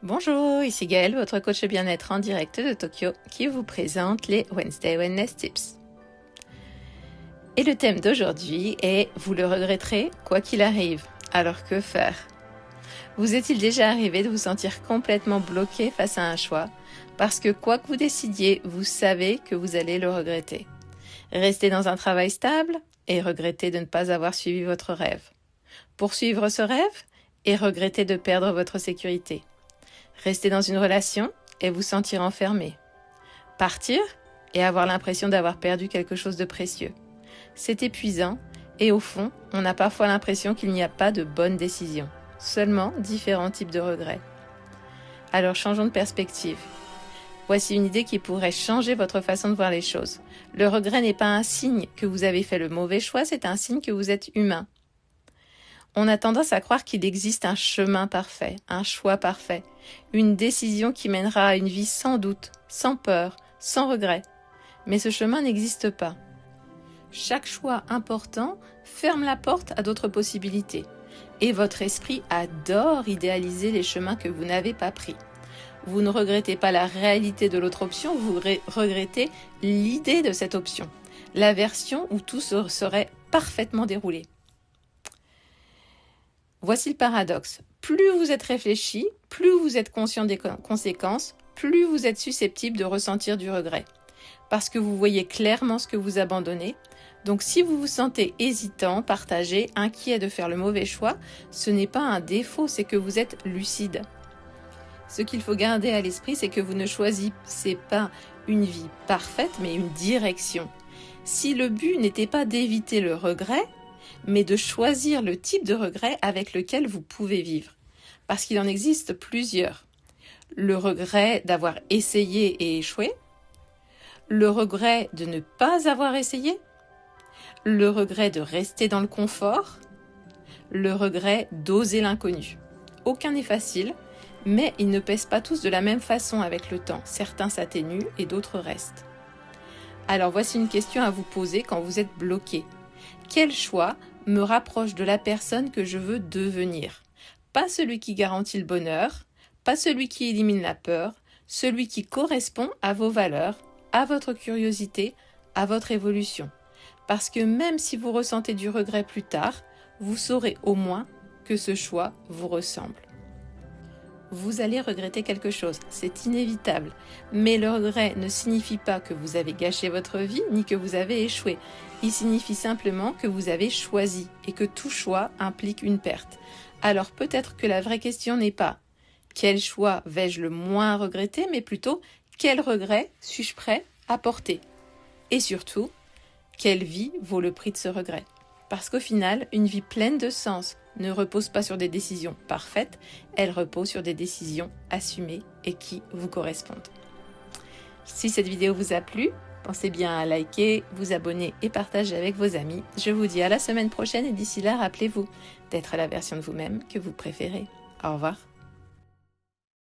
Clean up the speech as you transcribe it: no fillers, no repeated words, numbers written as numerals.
Bonjour, ici Gaëlle, votre coach bien-être en direct de Tokyo, qui vous présente les Wednesday Wellness Tips. Et le thème d'aujourd'hui est « Vous le regretterez quoi qu'il arrive ». Alors que faire? Vous est-il déjà arrivé de vous sentir complètement bloqué face à un choix, parce que quoi que vous décidiez, vous savez que vous allez le regretter? Rester dans un travail stable et regretter de ne pas avoir suivi votre rêve. Poursuivre ce rêve et regretter de perdre votre sécurité. Rester dans une relation et vous sentir enfermé. Partir et avoir l'impression d'avoir perdu quelque chose de précieux. C'est épuisant et au fond, on a parfois l'impression qu'il n'y a pas de bonne décision, seulement différents types de regrets. Alors changeons de perspective. Voici une idée qui pourrait changer votre façon de voir les choses. Le regret n'est pas un signe que vous avez fait le mauvais choix, c'est un signe que vous êtes humain. On a tendance à croire qu'il existe un chemin parfait, un choix parfait, une décision qui mènera à une vie sans doute, sans peur, sans regret. Mais ce chemin n'existe pas. Chaque choix important ferme la porte à d'autres possibilités. Et votre esprit adore idéaliser les chemins que vous n'avez pas pris. Vous ne regrettez pas la réalité de l'autre option, vous regrettez l'idée de cette option, la version où tout serait parfaitement déroulé. Voici le paradoxe. Plus vous êtes réfléchi, plus vous êtes conscient des conséquences, plus vous êtes susceptible de ressentir du regret. Parce que vous voyez clairement ce que vous abandonnez. Donc si vous vous sentez hésitant, partagé, inquiet de faire le mauvais choix, ce n'est pas un défaut, c'est que vous êtes lucide. Ce qu'il faut garder à l'esprit, c'est que vous ne choisissez pas une vie parfaite, mais une direction. Si le but n'était pas d'éviter le regret, mais de choisir le type de regret avec lequel vous pouvez vivre. Parce qu'il en existe plusieurs. Le regret d'avoir essayé et échoué, le regret de ne pas avoir essayé, le regret de rester dans le confort, le regret d'oser l'inconnu. Aucun n'est facile, mais ils ne pèsent pas tous de la même façon avec le temps. Certains s'atténuent et d'autres restent. Alors voici une question à vous poser quand vous êtes bloqué. Quel choix me rapproche de la personne que je veux devenir? Pas celui qui garantit le bonheur, pas celui qui élimine la peur, celui qui correspond à vos valeurs, à votre curiosité, à votre évolution. Parce que même si vous ressentez du regret plus tard, vous saurez au moins que ce choix vous ressemble. Vous allez regretter quelque chose, c'est inévitable. Mais le regret ne signifie pas que vous avez gâché votre vie ni que vous avez échoué. Il signifie simplement que vous avez choisi et que tout choix implique une perte. Alors peut-être que la vraie question n'est pas « Quel choix vais-je le moins regretter ?» mais plutôt « Quel regret suis-je prêt à porter ?» Et surtout, quelle vie vaut le prix de ce regret? Parce qu'au final, une vie pleine de sens ne repose pas sur des décisions parfaites, elle repose sur des décisions assumées et qui vous correspondent. Si cette vidéo vous a plu, pensez bien à liker, vous abonner et partager avec vos amis. Je vous dis à la semaine prochaine et d'ici là, rappelez-vous d'être la version de vous-même que vous préférez. Au revoir.